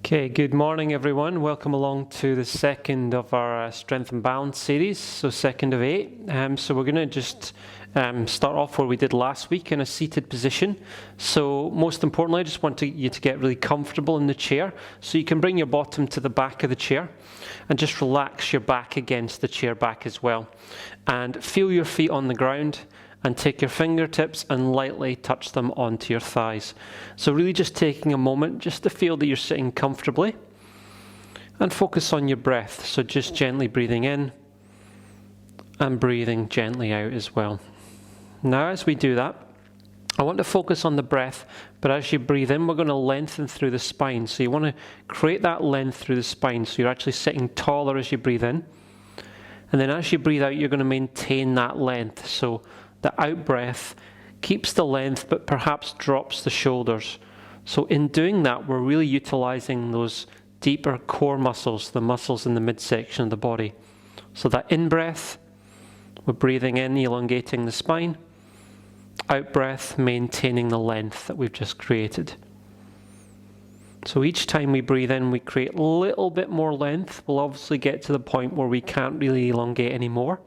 Okay, good morning everyone. Welcome along to the second of our Strength and Balance series, so second of 8. So we're going to just start off where we did last week in a seated position. So most importantly, I just want you to get really comfortable in the chair. So you can bring your bottom to the back of the chair and just relax your back against the chair back as well. And feel your feet on the ground and take your fingertips and lightly touch them onto your thighs. So really just taking a moment just to feel that you're sitting comfortably and focus on your breath. So just gently breathing in and breathing gently out as well. Now as we do that, I want to focus on the breath, but as you breathe in, we're going to lengthen through the spine. So you want to create that length through the spine. So you're actually sitting taller as you breathe in. And then as you breathe out, you're going to maintain that length. So the out breath keeps the length, but perhaps drops the shoulders. So in doing that, we're really utilizing those deeper core muscles, the muscles in the midsection of the body. So that in breath, we're breathing in, elongating the spine. Out breath, maintaining the length that we've just created. So each time we breathe in, we create a little bit more length. We'll obviously get to the point where we can't really elongate anymore.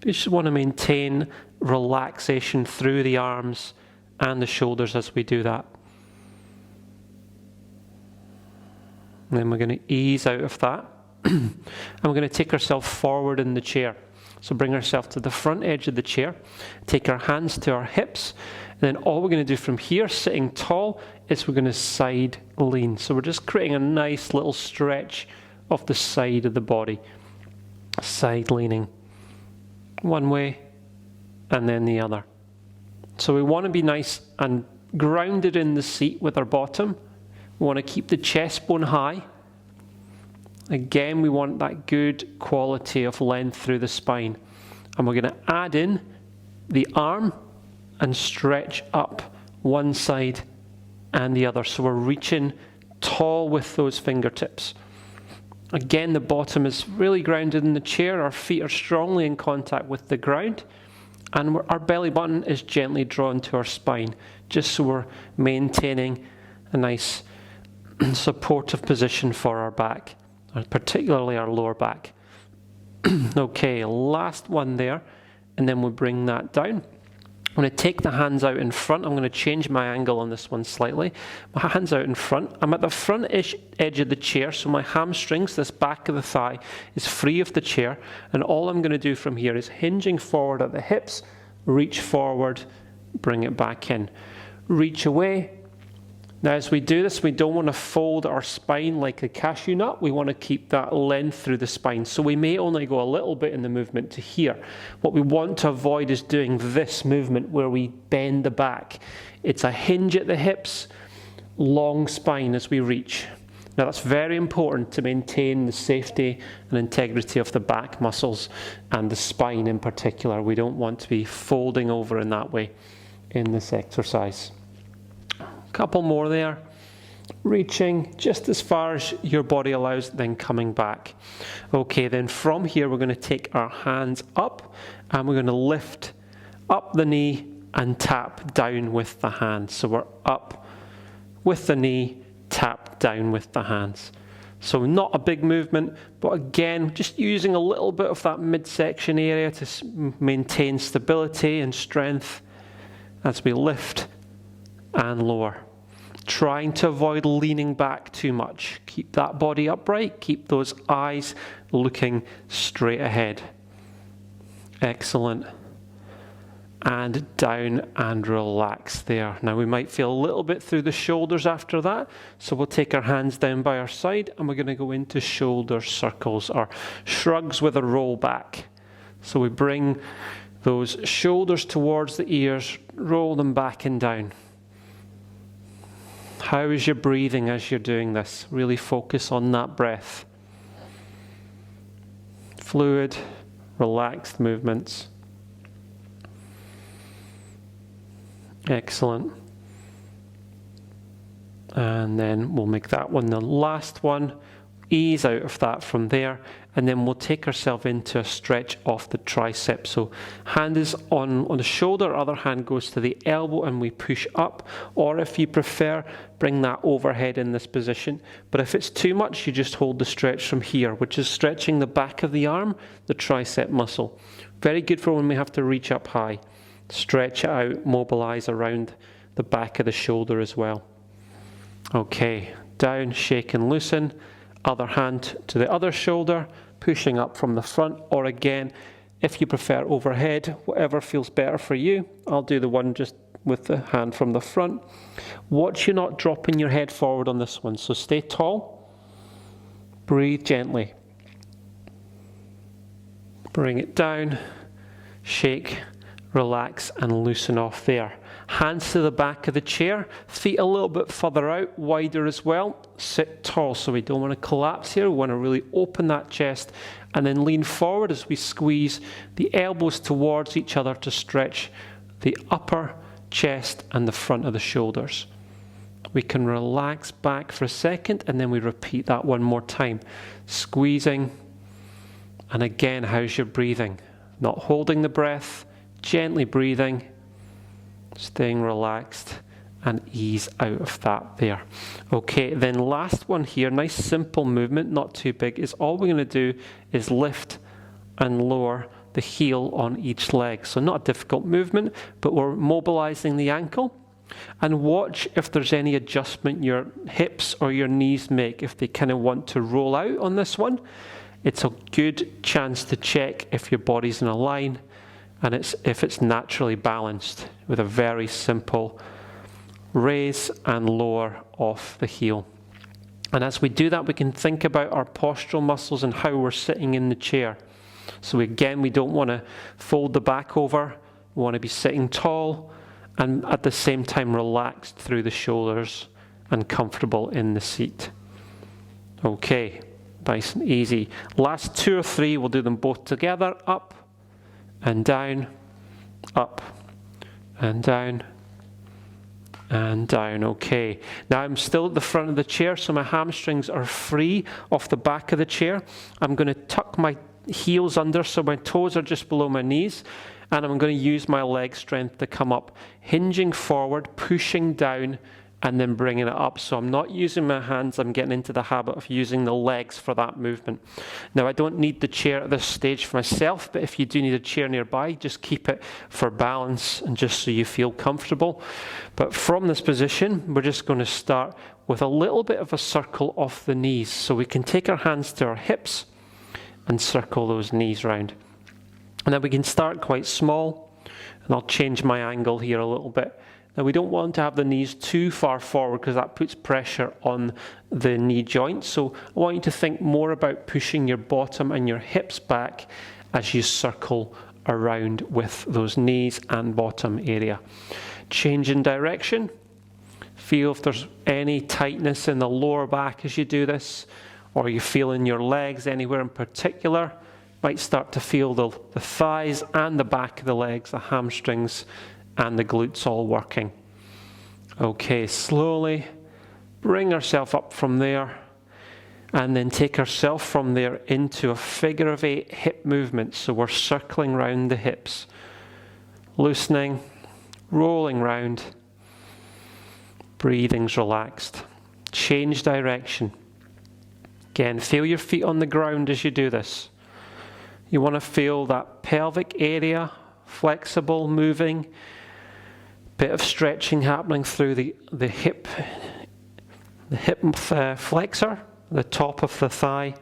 You just want to maintain relaxation through the arms and the shoulders as we do that. And then we're going to ease out of that. And we're going to take ourselves forward in the chair. So bring ourselves to the front edge of the chair. Take our hands to our hips. And then all we're going to do from here, sitting tall, is we're going to side lean. So we're just creating a nice little stretch of the side of the body. Side leaning. One way and then the other. So we want to be nice and grounded in the seat with our bottom. We want to keep the chest bone high. Again, we want that good quality of length through the spine. And we're going to add in the arm and stretch up one side and the other. So we're reaching tall with those fingertips. Again, the bottom is really grounded in the chair. Our feet are strongly in contact with the ground. And our belly button is gently drawn to our spine, just so we're maintaining a nice supportive position for our back, particularly our lower back. Okay, last one there, and then we'll bring that down. I'm going to take the hands out in front. I'm going to change my angle on this one slightly. My hands out in front. I'm at the front edge of the chair, so my hamstrings, this back of the thigh, is free of the chair. And all I'm going to do from here is hinging forward at the hips, reach forward, bring it back in. Reach away. Now as we do this, we don't want to fold our spine like a cashew nut. We want to keep that length through the spine. So we may only go a little bit in the movement to here. What we want to avoid is doing this movement where we bend the back. It's a hinge at the hips, long spine as we reach. Now that's very important to maintain the safety and integrity of the back muscles and the spine in particular. We don't want to be folding over in that way in this exercise. Couple more there, reaching just as far as your body allows, then coming back. Okay, then from here we're going to take our hands up and we're going to lift up the knee and tap down with the hands. So we're up with the knee, tap down with the hands. So not a big movement, but again, just using a little bit of that midsection area to maintain stability and strength as we lift and lower. Trying to avoid leaning back too much. Keep that body upright. Keep those eyes looking straight ahead. Excellent. And down and relax there. Now we might feel a little bit through the shoulders after that. So we'll take our hands down by our side and we're going to go into shoulder circles or shrugs with a roll back. So we bring those shoulders towards the ears, roll them back and down. How is your breathing as you're doing this? Really focus on that breath. Fluid, relaxed movements. Excellent. And then we'll make that one the last one. ease out of that from there, and then we'll take ourselves into a stretch off the tricep. So hand is on the shoulder, other hand goes to the elbow, and we push up. Or if you prefer, bring that overhead in this position. But if it's too much, you just hold the stretch from here, which is stretching the back of the arm, the tricep muscle. Very good for when we have to reach up high. Stretch it out, mobilize around the back of the shoulder as well. Okay, down, shake and loosen. Other hand to the other shoulder, pushing up from the front, or again, if you prefer overhead, whatever feels better for you. I'll do the one just with the hand from the front. Watch you not dropping your head forward on this one, so stay tall. Breathe gently. Bring it down, shake, relax and loosen off there. Hands to the back of the chair, feet a little bit further out, wider as well. Sit tall, so we don't want to collapse here. We want to really open that chest and then lean forward as we squeeze the elbows towards each other to stretch the upper chest and the front of the shoulders. We can relax back for a second and then we repeat that one more time. Squeezing, and again, how's your breathing? Not holding the breath, gently breathing, staying relaxed, and ease out of that there. Okay, then last one here, nice simple movement, not too big, is all we're going to do is lift and lower the heel on each leg. So not a difficult movement, but we're mobilizing the ankle. And watch if there's any adjustment your hips or your knees make, if they kind of want to roll out on this one. It's a good chance to check if your body's in a line and if it's naturally balanced with a very simple raise and lower off the heel. And as we do that, we can think about our postural muscles and how we're sitting in the chair. So again, we don't want to fold the back over. We want to be sitting tall and at the same time relaxed through the shoulders and comfortable in the seat. Okay, nice and easy. Last 2 or 3, we'll do them both together. Up and down, up and down, and down. Okay, now I'm still at the front of the chair, so my hamstrings are free off the back of the chair. I'm going to tuck my heels under so my toes are just below my knees, and I'm going to use my leg strength to come up, hinging forward, pushing down, and then bringing it up. So I'm not using my hands, I'm getting into the habit of using the legs for that movement. Now I don't need the chair at this stage for myself, but if you do need a chair nearby, just keep it for balance and just so you feel comfortable. But from this position, we're just going to start with a little bit of a circle off the knees. So we can take our hands to our hips and circle those knees round. And then we can start quite small, and I'll change my angle here a little bit. Now we don't want to have the knees too far forward because that puts pressure on the knee joint. So I want you to think more about pushing your bottom and your hips back as you circle around with those knees and bottom area. Change in direction. Feel if there's any tightness in the lower back as you do this, or you feel in your legs anywhere in particular. Might start to feel the thighs and the back of the legs, the hamstrings and the glutes all working. Okay, slowly bring ourselves up from there and then take ourselves from there into a figure of 8 hip movement. So we're circling round the hips, loosening, rolling round, breathing's relaxed. Change direction. Again, feel your feet on the ground as you do this. You want to feel that pelvic area flexible, moving, bit of stretching happening through the hip flexor, the top of the thigh,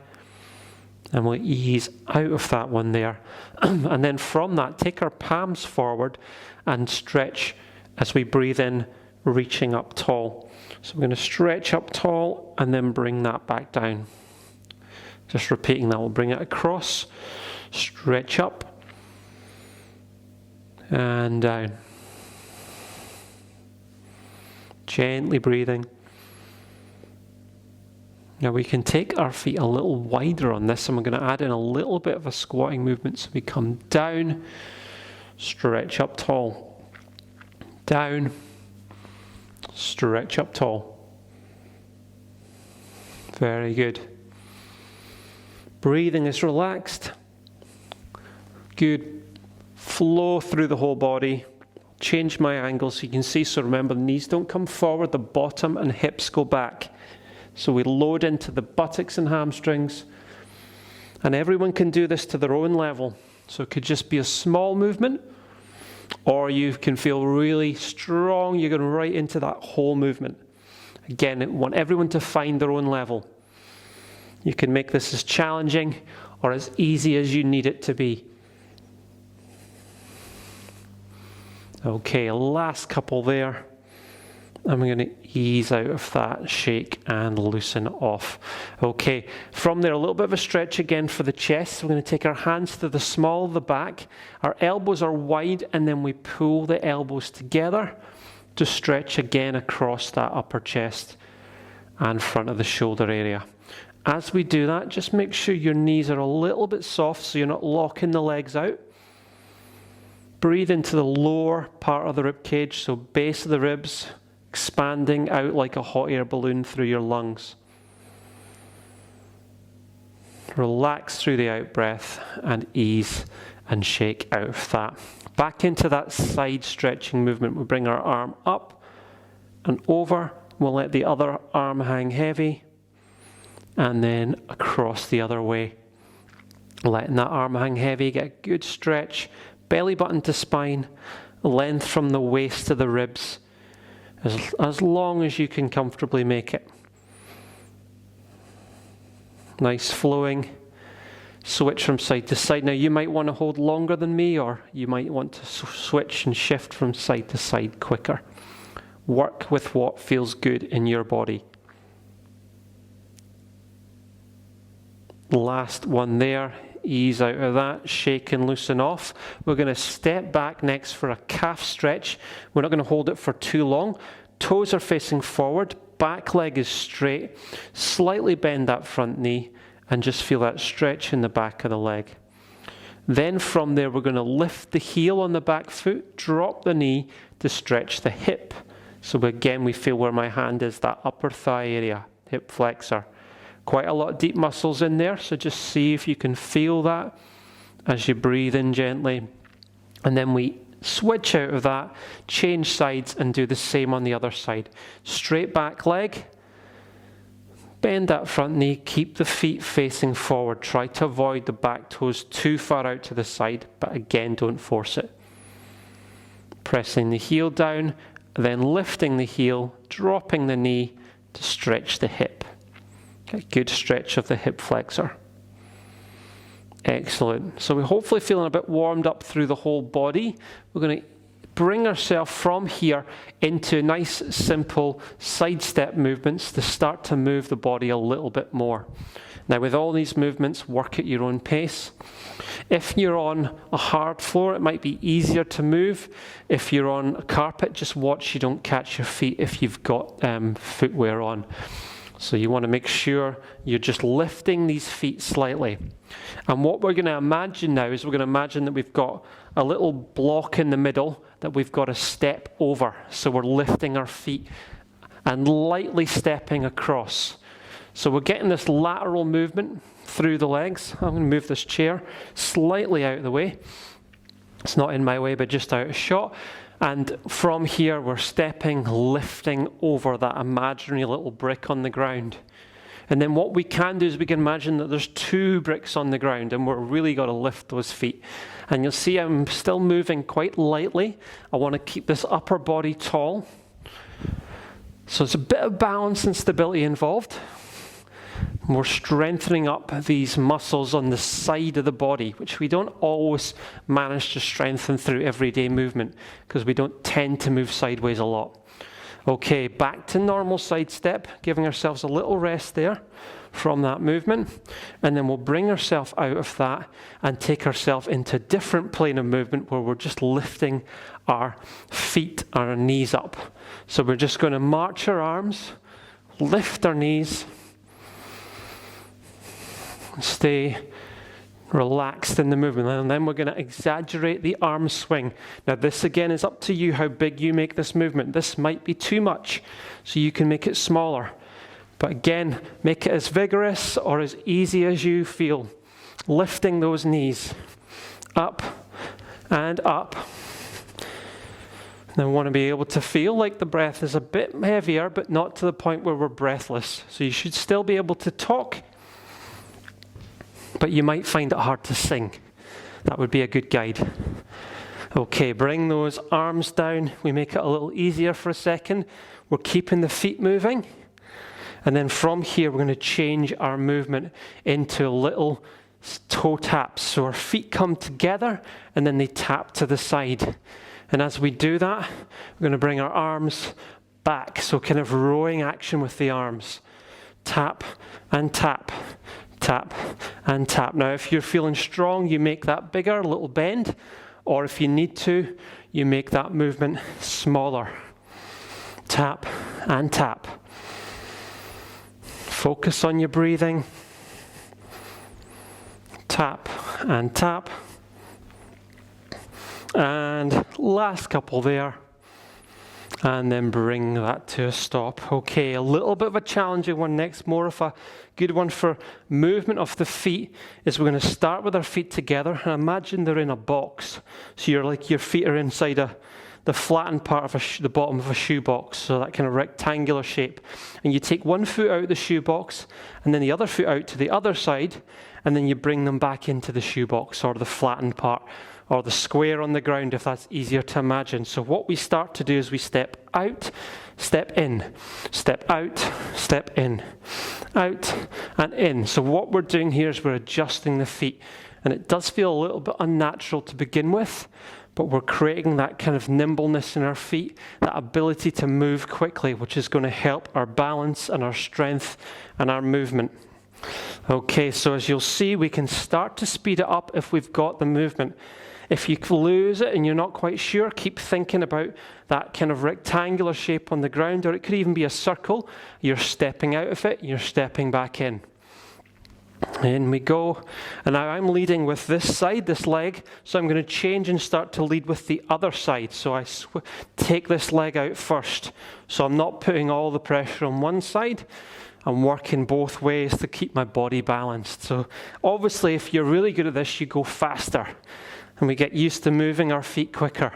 and we'll ease out of that one there. And then from that, take our palms forward and stretch as we breathe in, reaching up tall. So we're going to stretch up tall and then bring that back down. Just repeating that, we'll bring it across, stretch up, and down. Gently breathing. Now we can take our feet a little wider on this, and we're going to add in a little bit of a squatting movement. So we come down, stretch up tall, down, stretch up tall. Very good. Breathing is relaxed. Good. Flow through the whole body. Change my angle so you can see. So remember, the knees don't come forward, the bottom and hips go back. So we load into the buttocks and hamstrings. And everyone can do this to their own level. So it could just be a small movement, or you can feel really strong. You're going right into that whole movement. Again, I want everyone to find their own level. You can make this as challenging or as easy as you need it to be. Okay, last couple there. I'm going to ease out of that, shake and loosen off. Okay, from there, a little bit of a stretch again for the chest. We're going to take our hands to the small of the back. Our elbows are wide, and then we pull the elbows together to stretch again across that upper chest and front of the shoulder area. As we do that, just make sure your knees are a little bit soft so you're not locking the legs out. Breathe into the lower part of the rib cage, so base of the ribs, expanding out like a hot air balloon through your lungs. Relax through the out breath and ease and shake out of that. Back into that side stretching movement. We bring our arm up and over. We'll let the other arm hang heavy and then across the other way. Letting that arm hang heavy, get a good stretch. Belly button to spine, length from the waist to the ribs. As long as you can comfortably make it. Nice flowing. Switch from side to side. Now you might want to hold longer than me, or you might want to switch and shift from side to side quicker. Work with what feels good in your body. Last one there. Ease out of that, shake and loosen off. We're going to step back next for a calf stretch. We're not going to hold it for too long. Toes are facing forward, back leg is straight. Slightly bend that front knee and just feel that stretch in the back of the leg. Then from there, we're going to lift the heel on the back foot, drop the knee to stretch the hip. So again, we feel where my hand is, that upper thigh area, hip flexor. Quite a lot of deep muscles in there, so just see if you can feel that as you breathe in gently. And then we switch out of that, change sides and do the same on the other side. Straight back leg, bend that front knee, keep the feet facing forward. Try to avoid the back toes too far out to the side, but again, don't force it. Pressing the heel down, then lifting the heel, dropping the knee to stretch the hip. A good stretch of the hip flexor. Excellent. So we're hopefully feeling a bit warmed up through the whole body. We're going to bring ourselves from here into nice, simple side step movements to start to move the body a little bit more. Now, with all these movements, work at your own pace. If you're on a hard floor, it might be easier to move. If you're on a carpet, just watch you don't catch your feet if you've got footwear on. So you want to make sure you're just lifting these feet slightly. And what we're going to imagine now is we're going to imagine that we've got a little block in the middle that we've got to step over. So we're lifting our feet and lightly stepping across. So we're getting this lateral movement through the legs. I'm going to move this chair slightly out of the way. It's not in my way, but just out of shot. And from here, we're stepping, lifting over that imaginary little brick on the ground. And then what we can do is we can imagine that there's 2 bricks on the ground, and we're really got to lift those feet. And you'll see I'm still moving quite lightly. I want to keep this upper body tall. So there's a bit of balance and stability involved. We're strengthening up these muscles on the side of the body, which we don't always manage to strengthen through everyday movement because we don't tend to move sideways a lot. Okay, back to normal side step, giving ourselves a little rest there from that movement. And then we'll bring ourselves out of that and take ourselves into a different plane of movement where we're just lifting our feet, our knees up. So we're just going to march our arms, lift our knees, stay relaxed in the movement, and then we're going to exaggerate the arm swing. Now this again is up to you how big you make this movement. This might be too much, so you can make it smaller. But again, make it as vigorous or as easy as you feel. Lifting those knees up and up. Now we want to be able to feel like the breath is a bit heavier, but not to the point where we're breathless. So you should still be able to talk, but you might find it hard to sing. That would be a good guide. Okay, bring those arms down. We make it a little easier for a second. We're keeping the feet moving. And then from here, we're going to change our movement into little toe taps. So our feet come together and then they tap to the side. And as we do that, we're going to bring our arms back. So kind of rowing action with the arms. Tap and tap, tap and tap. Now, if you're feeling strong, you make that bigger, a little bend. Or if you need to, you make that movement smaller. Tap and tap. Focus on your breathing. Tap and tap. And last couple there. And then bring that to a stop. Okay, a little bit of a challenging one next. More of a good one for movement of the feet is we're going to start with our feet together. And imagine they're in a box. So your feet are inside the flattened part of the bottom of a shoebox, so that kind of rectangular shape. And you take one foot out of the shoebox, and then the other foot out to the other side, and then you bring them back into the shoebox, or the flattened part, or the square on the ground, if that's easier to imagine. So what we start to do is we step out, step in, step out, step in, out, and in. So what we're doing here is we're adjusting the feet. And it does feel a little bit unnatural to begin with, but we're creating that kind of nimbleness in our feet, that ability to move quickly, which is going to help our balance and our strength and our movement. Okay, so as you'll see, we can start to speed it up if we've got the movement. If you lose it and you're not quite sure, keep thinking about that kind of rectangular shape on the ground, or it could even be a circle. You're stepping out of it, you're stepping back in. In we go. And now I'm leading with this side, this leg, so I'm going to change and start to lead with the other side. So I take this leg out first. So I'm not putting all the pressure on one side. I'm working both ways to keep my body balanced. So obviously, if you're really good at this, you go faster. And we get used to moving our feet quicker.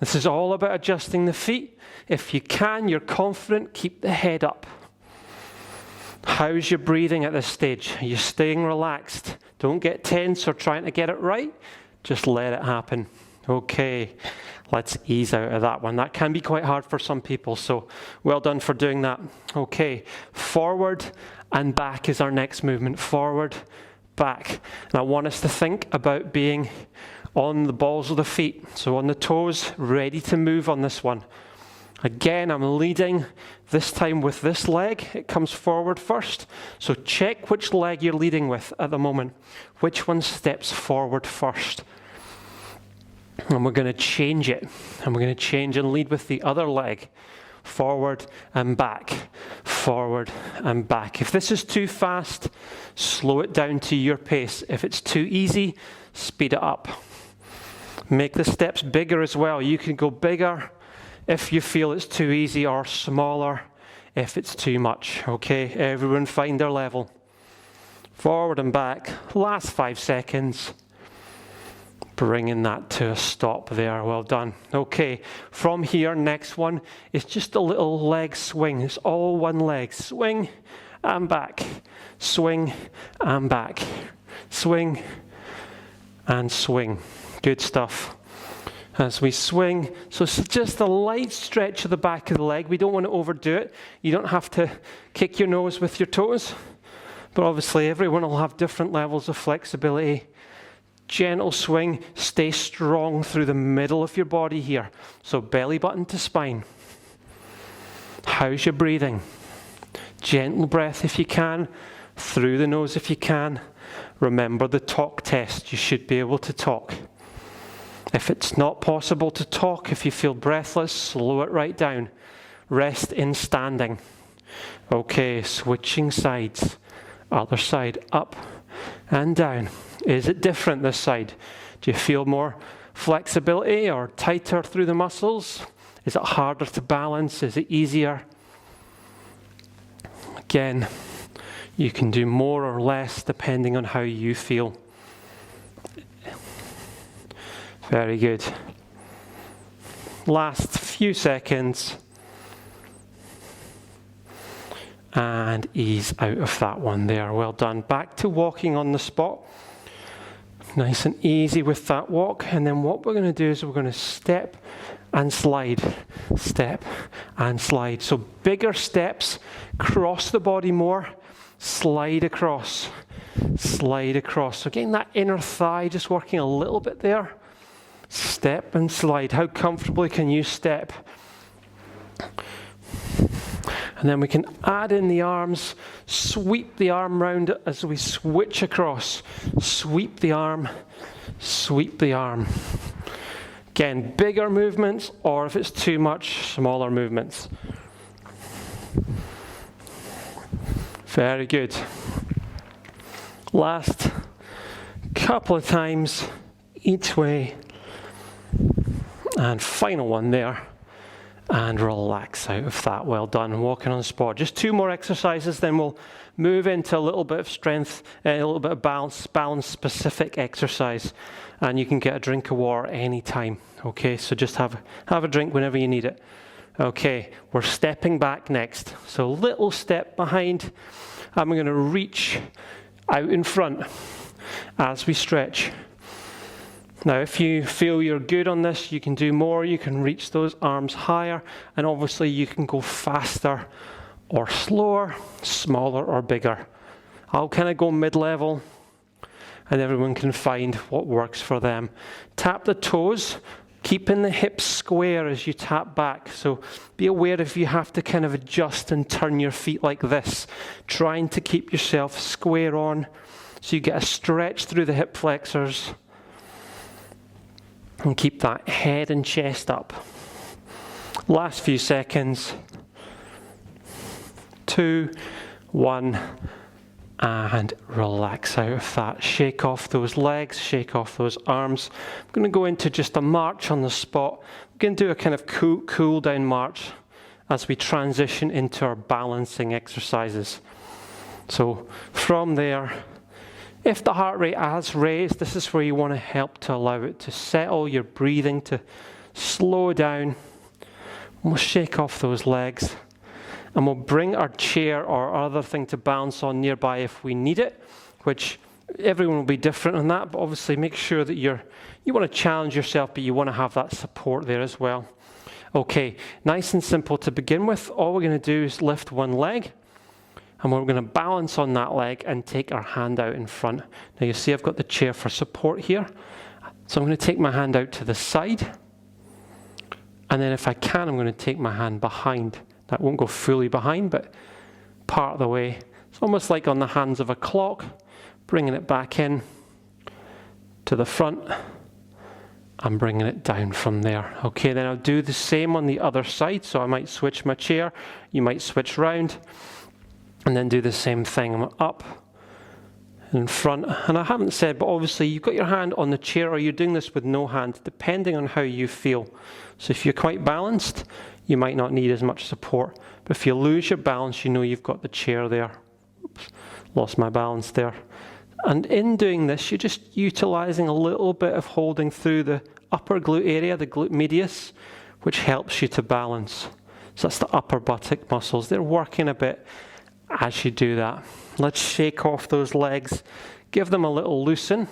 This is all about adjusting the feet. If you can, you're confident, keep the head up. How's your breathing at this stage? Are you staying relaxed? Don't get tense or trying to get it right. Just let it happen. Okay, let's ease out of that one. That can be quite hard for some people, so well done for doing that. Okay, forward and back is our next movement. Forward, back. And I want us to think about being on the balls of the feet, so on the toes, ready to move on this one. Again, I'm leading this time with this leg. It comes forward first. So check which leg you're leading with at the moment. Which one steps forward first? And we're going to change it. And we're going to change and lead with the other leg. Forward and back. Forward and back. If this is too fast, slow it down to your pace. If it's too easy, speed it up. Make the steps bigger as well. You can go bigger if you feel it's too easy, or smaller if it's too much. Okay, everyone find their level. Forward and back, last 5 seconds. Bringing that to a stop there, well done. Okay, from here, next one is just a little leg swing. It's all one leg. Swing and back, swing and back, swing and swing. Good stuff. As we swing, so it's just a light stretch of the back of the leg. We don't want to overdo it. You don't have to kick your nose with your toes, but obviously everyone will have different levels of flexibility. Gentle swing, stay strong through the middle of your body here. So belly button to spine. How's your breathing? Gentle breath if you can, through the nose if you can. Remember the talk test, you should be able to talk. If it's not possible to talk, if you feel breathless, slow it right down. Rest in standing. Okay, switching sides. Other side, up and down. Is it different this side? Do you feel more flexibility or tighter through the muscles? Is it harder to balance? Is it easier? Again, you can do more or less depending on how you feel. Very good. Last few seconds. And ease out of that one there. Well done. Back to walking on the spot. Nice and easy with that walk. And then what we're going to do is we're going to step and slide. Step and slide. So bigger steps, cross the body more, slide across. Slide across. So getting that inner thigh just working a little bit there. Step and slide. How comfortably can you step? And then we can add in the arms, sweep the arm round as we switch across. Sweep the arm, sweep the arm. Again, bigger movements, or if it's too much, smaller movements. Very good. Last couple of times each way. And final one there. And relax out of that. Well done. Walking on the spot. Just 2 more exercises, then we'll move into a little bit of strength, a little bit of balance-specific exercise. And you can get a drink of water anytime. Okay, so just have a drink whenever you need it. Okay, we're stepping back next. So little step behind. And we're going to reach out in front as we stretch. Now, if you feel you're good on this, you can do more. You can reach those arms higher. And obviously, you can go faster or slower, smaller or bigger. I'll kind of go mid-level, and everyone can find what works for them. Tap the toes, keeping the hips square as you tap back. So be aware if you have to kind of adjust and turn your feet like this, trying to keep yourself square on so you get a stretch through the hip flexors. And keep that head and chest up. Last few seconds. 2, 1, and relax out of that. Shake off those legs, shake off those arms. I'm going to go into just a march on the spot. We're going to do a kind of cool down march as we transition into our balancing exercises. So from there, if the heart rate has raised, this is where you want to help to allow it to settle, your breathing to slow down. We'll shake off those legs. And we'll bring our chair or other thing to balance on nearby if we need it, which everyone will be different on that, but obviously make sure that you want to challenge yourself, but you want to have that support there as well. Okay, nice and simple to begin with. All we're going to do is lift one leg. And we're going to balance on that leg and take our hand out in front. Now you see I've got the chair for support here. So I'm going to take my hand out to the side. And then if I can, I'm going to take my hand behind. That won't go fully behind, but part of the way. It's almost like on the hands of a clock, bringing it back in to the front and bringing it down from there. Okay, then I'll do the same on the other side. So I might switch my chair. You might switch round. And then do the same thing. I'm up in front. And I haven't said, but obviously you've got your hand on the chair or you're doing this with no hand, depending on how you feel. So if you're quite balanced, you might not need as much support. But if you lose your balance, you know you've got the chair there. Oops, lost my balance there. And in doing this, you're just utilizing a little bit of holding through the upper glute area, the glute medius, which helps you to balance. So that's the upper buttock muscles. They're working a bit as you do that. Let's shake off those legs, give them a little loosen,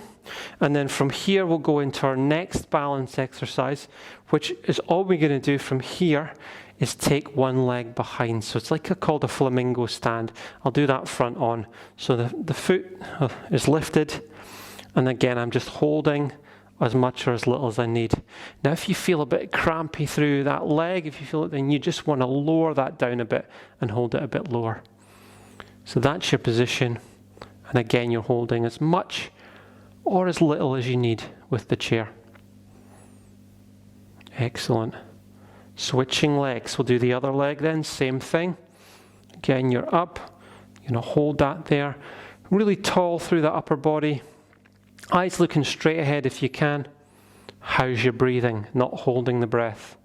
and then from here we'll go into our next balance exercise, which is all we're going to do from here is take one leg behind. So it's like called a flamingo stand. I'll do that front on. So the foot is lifted, and again I'm just holding as much or as little as I need. Now if you feel a bit crampy through that leg, if you feel it, then you just want to lower that down a bit and hold it a bit lower. So that's your position. And again, you're holding as much or as little as you need with the chair. Excellent. Switching legs. We'll do the other leg then. Same thing. Again, you're up. You're going to hold that there. Really tall through the upper body. Eyes looking straight ahead if you can. How's your breathing? Not holding the breath.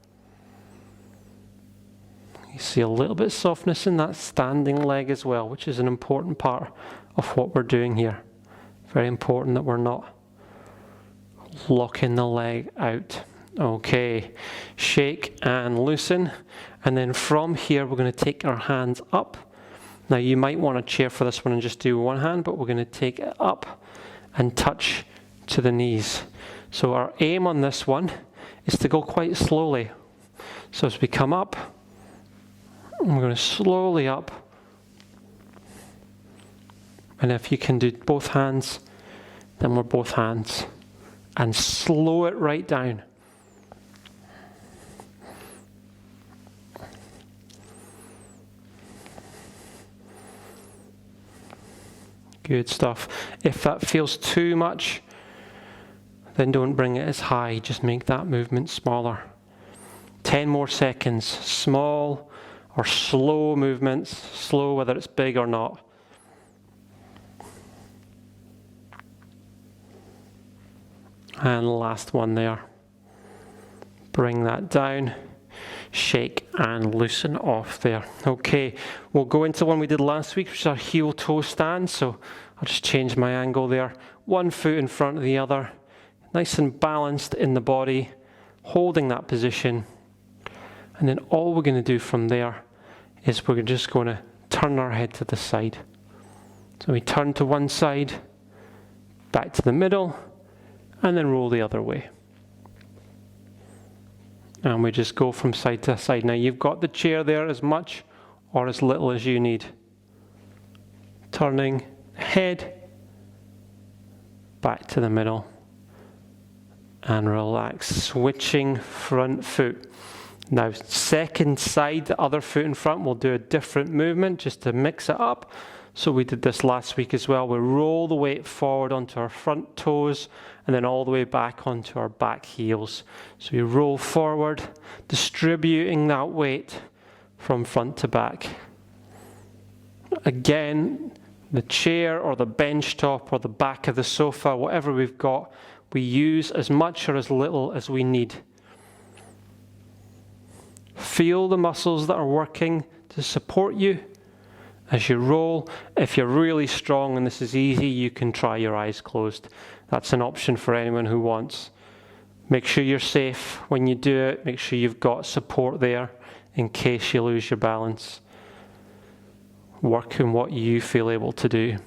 You You see a little bit of softness in that standing leg as well, which is an important part of what we're doing here. Very important that we're not locking the leg out. Okay, shake and loosen. And then from here, we're going to take our hands up. Now, you might want a chair for this one and just do one hand, but we're going to take it up and touch to the knees. So our aim on this one is to go quite slowly. So as we come up, we're going to slowly up. And if you can do both hands, then we're both hands. And slow it right down. Good stuff. If that feels too much, then don't bring it as high. Just make that movement smaller. 10 more seconds. Small or slow movements. Slow whether it's big or not. And last one there. Bring that down. Shake and loosen off there. Okay, we'll go into one we did last week, which is our heel-toe stand. So I'll just change my angle there. One foot in front of the other. Nice and balanced in the body. Holding that position. And then all we're going to do from there is we're just going to turn our head to the side. So we turn to one side, back to the middle, and then roll the other way. And we just go from side to side. Now you've got the chair there as much or as little as you need. Turning head, back to the middle, and relax. Switching front foot. Now second side, the other foot in front, we'll do a different movement just to mix it up. So we did this last week as well. We roll the weight forward onto our front toes and then all the way back onto our back heels. So you roll forward, distributing that weight from front to back. Again, the chair or the bench top or the back of the sofa, whatever we've got, we use as much or as little as we need. Feel the muscles that are working to support you as you roll. If you're really strong and this is easy, you can try your eyes closed. That's an option for anyone who wants. Make sure you're safe when you do it. Make sure you've got support there in case you lose your balance. Work in what you feel able to do.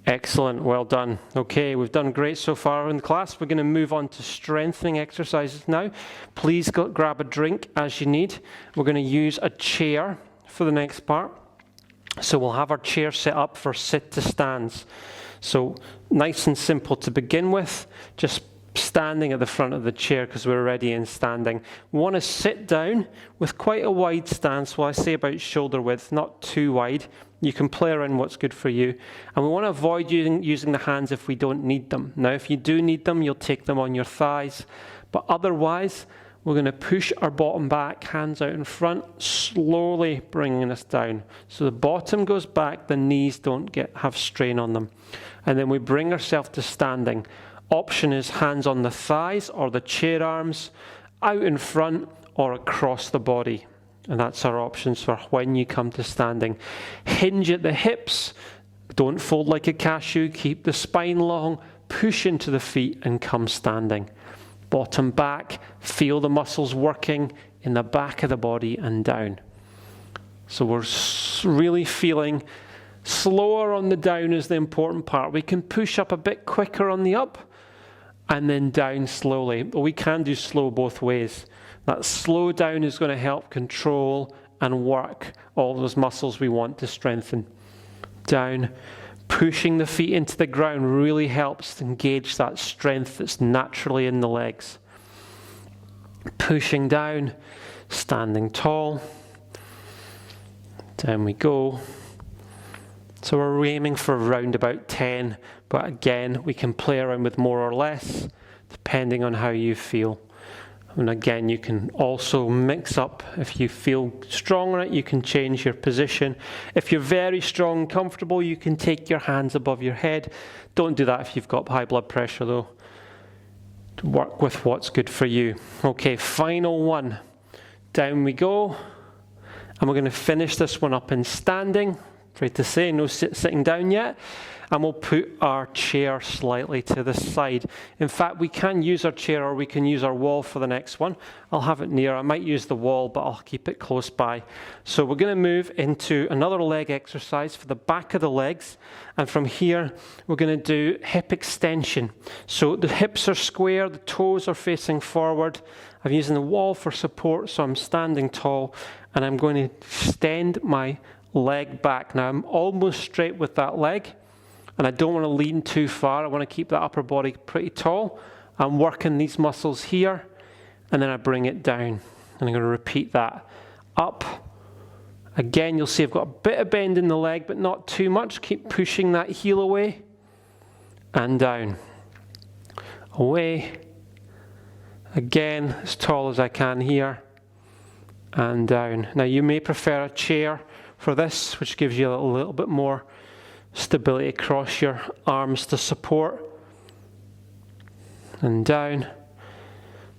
Excellent, well done. Okay, we've done great so far in the class. We're going to move on to strengthening exercises now. Please grab a drink as you need. We're going to use a chair for the next part. So we'll have our chair set up for sit to stands. So nice and simple to begin with, just standing at the front of the chair because we're already in standing. We want to sit down with quite a wide stance. Well, I say about shoulder width, not too wide. You can play around what's good for you. And we want to avoid using the hands if we don't need them. Now, if you do need them, you'll take them on your thighs. But otherwise, we're going to push our bottom back, hands out in front, slowly bringing us down. So the bottom goes back, the knees don't have strain on them. And then we bring ourselves to standing. Option is hands on the thighs or the chair arms, out in front or across the body. And that's our options for when you come to standing. Hinge at the hips. Don't fold like a cashew. Keep the spine long. Push into the feet and come standing. Bottom back. Feel the muscles working in the back of the body and down. So we're really feeling slower on the down is the important part. We can push up a bit quicker on the up and then down slowly. But we can do slow both ways. That slow down is going to help control and work all those muscles we want to strengthen. Down, pushing the feet into the ground really helps engage that strength that's naturally in the legs. Pushing down, standing tall. Down we go. So we're aiming for around about 10, but again, we can play around with more or less, depending on how you feel. And again, you can also mix up. If you feel strong on it, you can change your position. If you're very strong and comfortable, you can take your hands above your head. Don't do that if you've got high blood pressure, though. Work with what's good for you. Okay, final one. Down we go. And we're going to finish this one up in standing. Afraid to say, no sitting down yet. And we'll put our chair slightly to the side. In fact, we can use our chair or we can use our wall for the next one. I'll have it near. I might use the wall, but I'll keep it close by. So we're going to move into another leg exercise for the back of the legs. And from here, we're going to do hip extension. So the hips are square, the toes are facing forward. I'm using the wall for support, so I'm standing tall. And I'm going to extend my leg back. Now, I'm almost straight with that leg. And I don't want to lean too far. I want to keep that upper body pretty tall. I'm working these muscles here, and then I bring it down. And I'm going to repeat that. Up. Again, you'll see I've got a bit of bend in the leg, but not too much. Keep pushing that heel away. And down. Away. Again, as tall as I can here. And down. Now, you may prefer a chair for this, which gives you a little bit more stability across your arms to support. And down.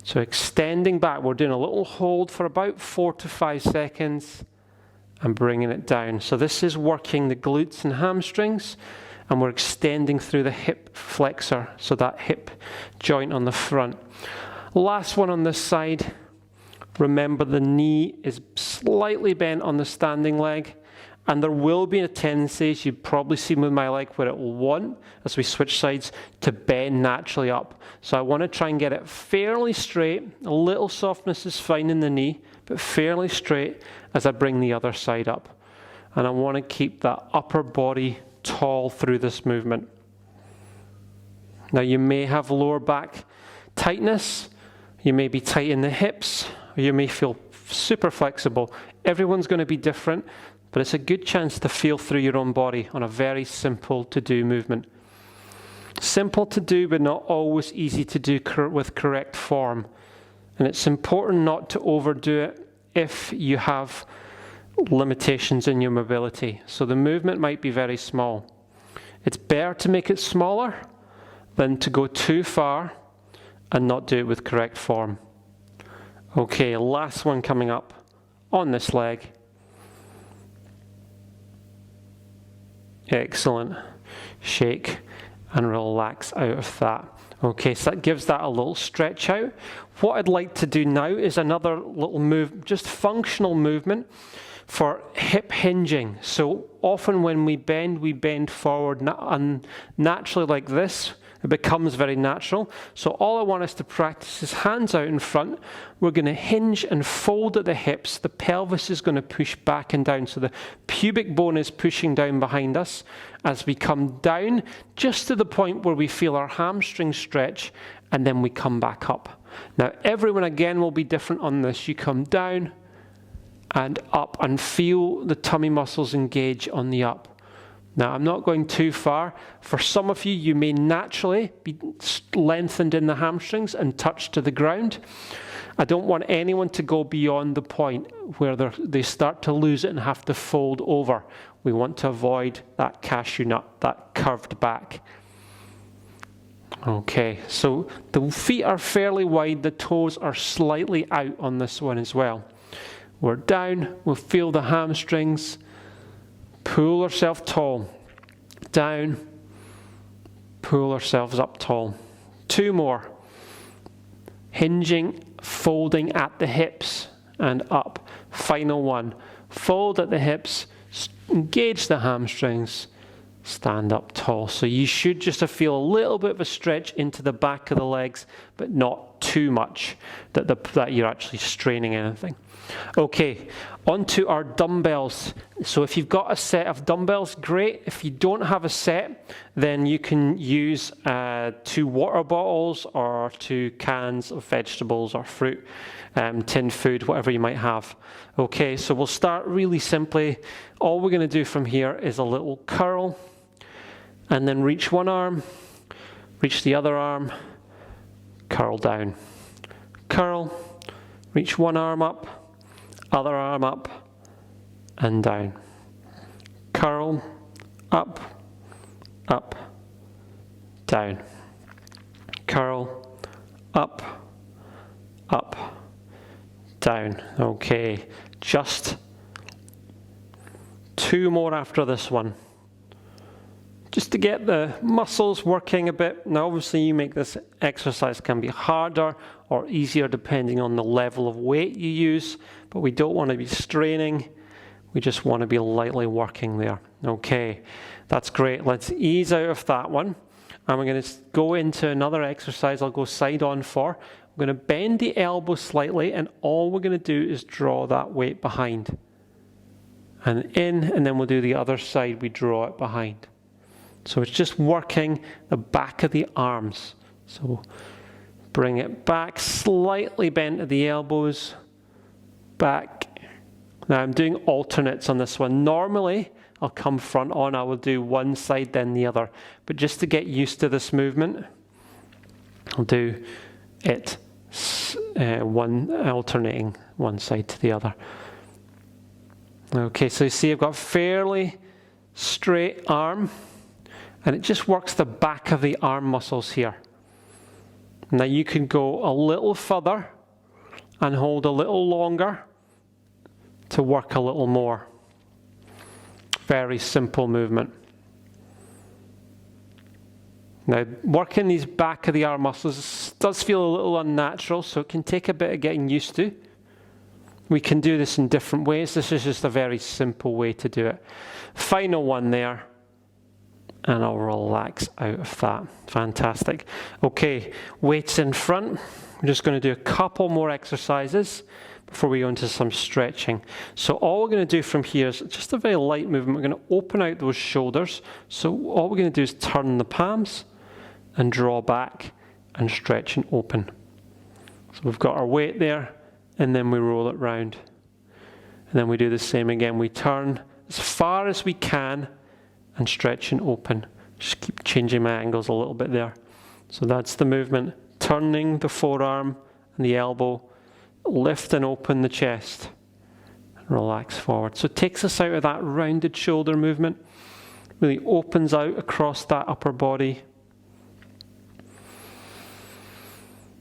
So extending back, we're doing a little hold for about 4 to 5 seconds and bringing it down. So this is working the glutes and hamstrings, and we're extending through the hip flexor, so that hip joint on the front. Last one on this side. Remember, the knee is slightly bent on the standing leg. And there will be a tendency, as you've probably seen with my leg, where it will want, as we switch sides, to bend naturally up. So I want to try and get it fairly straight. A little softness is fine in the knee, but fairly straight as I bring the other side up. And I want to keep that upper body tall through this movement. Now, you may have lower back tightness. You may be tight in the hips, or you may feel super flexible. Everyone's going to be different. But it's a good chance to feel through your own body on a very simple to-do movement. Simple to do, but not always easy to do with correct form. And it's important not to overdo it if you have limitations in your mobility. So the movement might be very small. It's better to make it smaller than to go too far and not do it with correct form. Okay, last one coming up on this leg. Excellent. Shake and relax out of that. Okay, so that gives that a little stretch out. What I'd like to do now is another little move, just functional movement for hip hinging. So often when we bend forward naturally like this. It becomes very natural. So all I want us to practice is hands out in front. We're going to hinge and fold at the hips. The pelvis is going to push back and down. So the pubic bone is pushing down behind us as we come down just to the point where we feel our hamstring stretch, and then we come back up. Now everyone again will be different on this. You come down and up and feel the tummy muscles engage on the up. Now, I'm not going too far. For some of you, you may naturally be lengthened in the hamstrings and touch to the ground. I don't want anyone to go beyond the point where they start to lose it and have to fold over. We want to avoid that cashew nut, that curved back. Okay, so the feet are fairly wide. The toes are slightly out on this one as well. We're down. We'll feel the hamstrings. Pull ourselves tall, down, pull ourselves up tall. 2 more. Hinging, folding at the hips and up. Final one. Fold at the hips, engage the hamstrings, stand up tall. So you should just feel a little bit of a stretch into the back of the legs, but not too much that you're actually straining anything. Okay, on to our dumbbells. So if you've got a set of dumbbells, great. If you don't have a set, then you can use 2 water bottles or 2 cans of vegetables or fruit, tinned food, whatever you might have. Okay, so we'll start really simply. All we're going to do from here is a little curl, and then reach one arm, reach the other arm, curl down. Curl, reach one arm up, other arm up and down. Curl, up, up, down. Curl, up, up, down. Okay, just 2 more after this one, just to get the muscles working a bit. Now obviously you make this exercise can be harder or easier depending on the level of weight you use, but we don't want to be straining, we just want to be lightly working there. Okay, that's great. Let's ease out of that one, and we're going to go into another exercise I'll go side on for. We're going to bend the elbow slightly, and all we're going to do is draw that weight behind and in, and then we'll do the other side, we draw it behind. So it's just working the back of the arms. So bring it back, slightly bent at the elbows, back. Now I'm doing alternates on this one. Normally I'll come front on, I will do one side then the other. But just to get used to this movement, I'll do it alternating one side to the other. Okay, so you see I've got fairly straight arm, and it just works the back of the arm muscles here. Now you can go a little further and hold a little longer to work a little more. Very simple movement. Now working these back of the arm muscles does feel a little unnatural, so it can take a bit of getting used to. We can do this in different ways. This is just a very simple way to do it. Final one there. And I'll relax out of that. Fantastic. Okay, weights in front. We're just going to do a couple more exercises before we go into some stretching. So all we're going to do from here is just a very light movement. We're going to open out those shoulders. So all we're going to do is turn the palms and draw back and stretch and open. So we've got our weight there, and then we roll it round. And then we do the same again. We turn as far as we can and stretch and open. Just keep changing my angles a little bit there. So that's the movement. Turning the forearm and the elbow, lift and open the chest, and relax forward. So it takes us out of that rounded shoulder movement, really opens out across that upper body.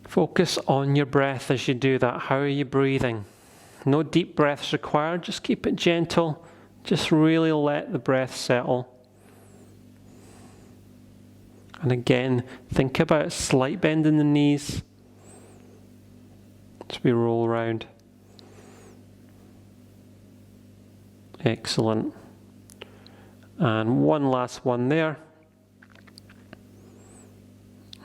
Focus on your breath as you do that. How are you breathing? No deep breaths required, just keep it gentle. Just really let the breath settle. And again, think about a slight bend in the knees as we roll around. Excellent. And one last one there.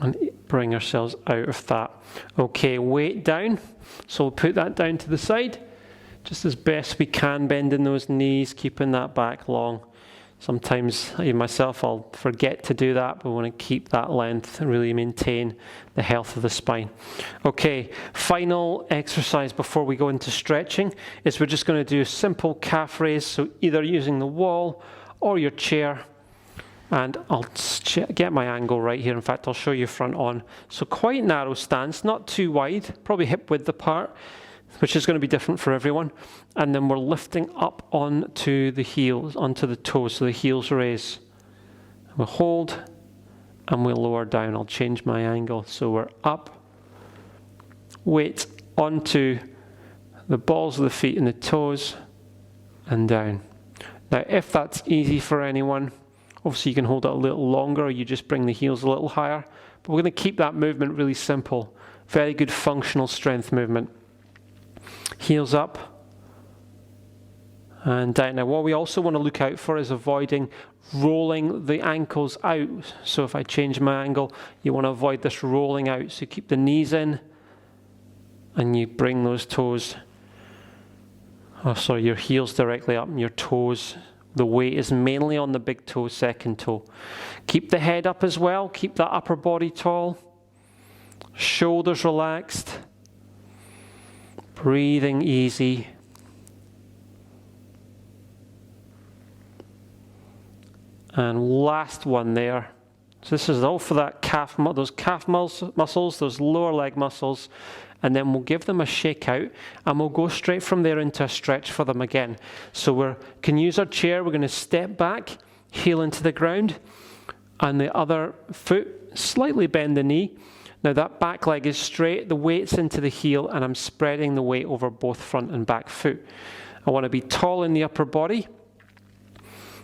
And bring ourselves out of that. Okay, weight down. So we'll put that down to the side. Just as best we can, bending those knees, keeping that back long. Sometimes, myself, I'll forget to do that, but we want to keep that length and really maintain the health of the spine. Okay, final exercise before we go into stretching is we're just going to do a simple calf raise, so either using the wall or your chair. And I'll get my angle right here. In fact, I'll show you front on. So quite narrow stance, not too wide, probably hip width apart, which is going to be different for everyone. And then we're lifting up onto the heels, onto the toes, so the heels raise. We'll hold and we'll lower down. I'll change my angle. So we're up, weight onto the balls of the feet and the toes, and down. Now, if that's easy for anyone, obviously you can hold it a little longer, or you just bring the heels a little higher. But we're going to keep that movement really simple. Very good functional strength movement. Heels up and down. Now what we also want to look out for is avoiding rolling the ankles out. So if I change my angle, you want to avoid this rolling out. So you keep the knees in and you bring those toes, your heels directly up and your toes. The weight is mainly on the big toe, second toe. Keep the head up as well. Keep that upper body tall. Shoulders relaxed. Breathing easy. And last one there. So this is all for that those calf muscles, those lower leg muscles. And then we'll give them a shake out, and we'll go straight from there into a stretch for them again. So we can use our chair. We're going to step back, heel into the ground, and the other foot, slightly bend the knee. Now that back leg is straight, the weight's into the heel, and I'm spreading the weight over both front and back foot. I want to be tall in the upper body,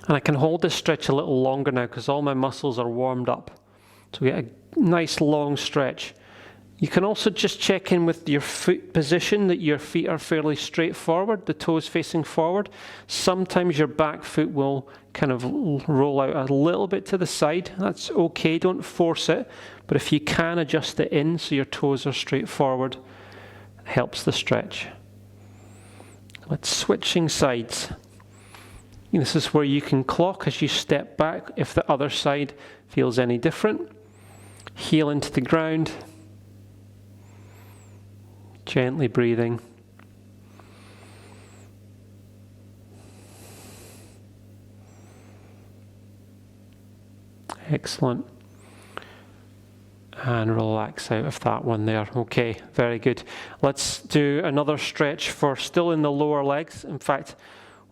And I can hold this stretch a little longer now because all my muscles are warmed up. So we get a nice long stretch. You can also just check in with your foot position that your feet are fairly straight forward, the toes facing forward. Sometimes your back foot will kind of roll out a little bit to the side. That's okay, don't force it. But if you can adjust it in so your toes are straight forward, it helps the stretch. Let's switching sides. This is where you can clock as you step back if the other side feels any different. Heel into the ground. Gently breathing. Excellent. And relax out of that one there. Okay, very good. Let's do another stretch for still in the lower legs. In fact,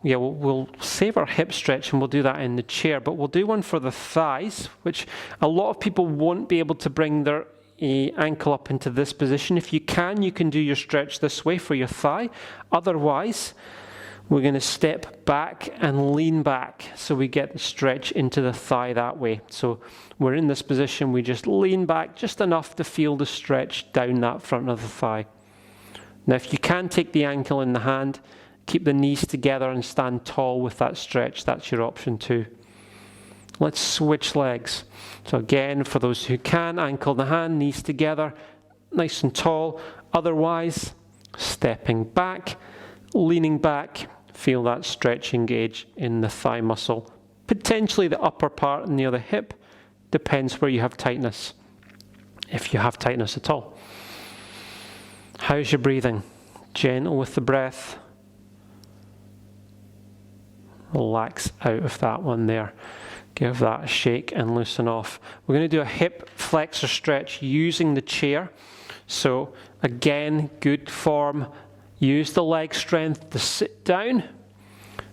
yeah, we'll save our hip stretch and we'll do that in the chair, but we'll do one for the thighs, which a lot of people won't be able to bring their ankle up into this position. If you can do your stretch this way for your thigh. Otherwise, we're going to step back and lean back so we get the stretch into the thigh that way. So we're in this position, we just lean back just enough to feel the stretch down that front of the thigh. Now if you can take the ankle in the hand, keep the knees together and stand tall with that stretch, that's your option too. Let's switch legs. So again, for those who can, ankle in the hand, knees together, nice and tall. Otherwise, stepping back, leaning back, feel that stretch engage in the thigh muscle. Potentially the upper part near the hip, depends where you have tightness, if you have tightness at all. How's your breathing? Gentle with the breath. Relax out of that one there. Give that a shake and loosen off. We're going to do a hip flexor stretch using the chair. So again, good form. Use the leg strength to sit down.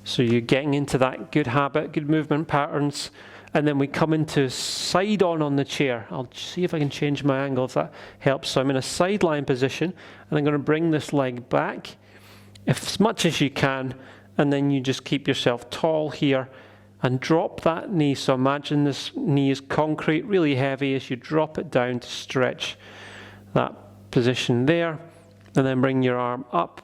So you're getting into that good habit, good movement patterns. And then we come into side on the chair. I'll see if I can change my angle if that helps. So I'm in a sideline position and I'm going to bring this leg back as much as you can. And then you just keep yourself tall here and drop that knee. So imagine this knee is concrete, really heavy as you drop it down to stretch that position there. And then bring your arm up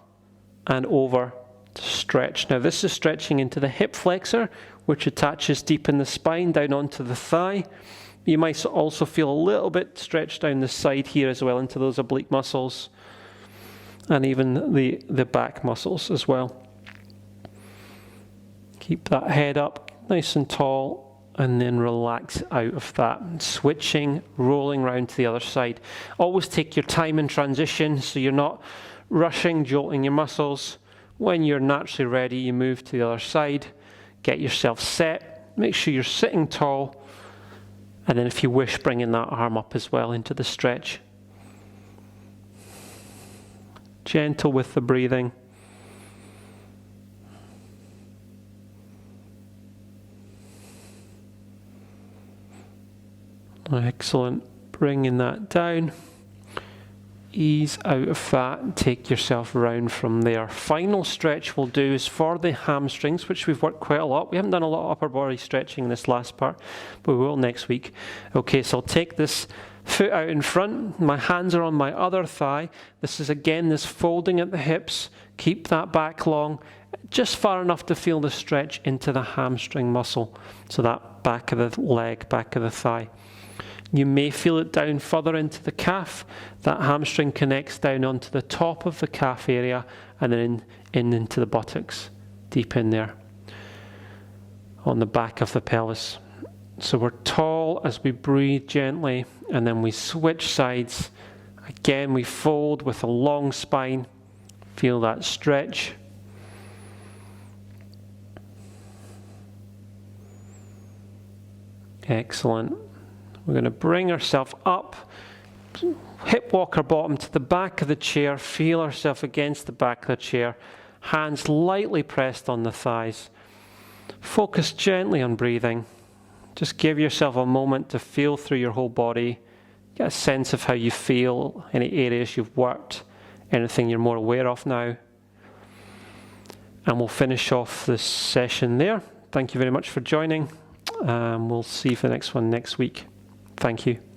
and over to stretch. Now this is stretching into the hip flexor, which attaches deep in the spine down onto the thigh. You might also feel a little bit stretched down the side here as well into those oblique muscles and even the back muscles as well. Keep that head up nice and tall and then relax out of that. Switching, rolling round to the other side. Always take your time in transition so you're not rushing, jolting your muscles. When you're naturally ready, you move to the other side. Get yourself set. Make sure you're sitting tall. And then if you wish, bringing that arm up as well into the stretch. Gentle with the breathing. Excellent. Bringing that down. Ease out of that and take yourself round from there. Final stretch we'll do is for the hamstrings, which we've worked quite a lot. We haven't done a lot of upper body stretching in this last part, but we will next week. Okay, so I'll take this foot out in front. My hands are on my other thigh. This is again this folding at the hips. Keep that back long, just far enough to feel the stretch into the hamstring muscle. So that back of the leg, back of the thigh. You may feel it down further into the calf. That hamstring connects down onto the top of the calf area and then in into the buttocks, deep in there, on the back of the pelvis. So we're tall as we breathe gently, and then we switch sides. Again, we fold with a long spine. Feel that stretch. Excellent. We're going to bring ourselves up, hip walker bottom to the back of the chair, feel ourselves against the back of the chair, hands lightly pressed on the thighs. Focus gently on breathing. Just give yourself a moment to feel through your whole body, get a sense of how you feel, any areas you've worked, anything you're more aware of now. And we'll finish off this session there. thank you very much for joining. We'll see you for the next one next week. Thank you.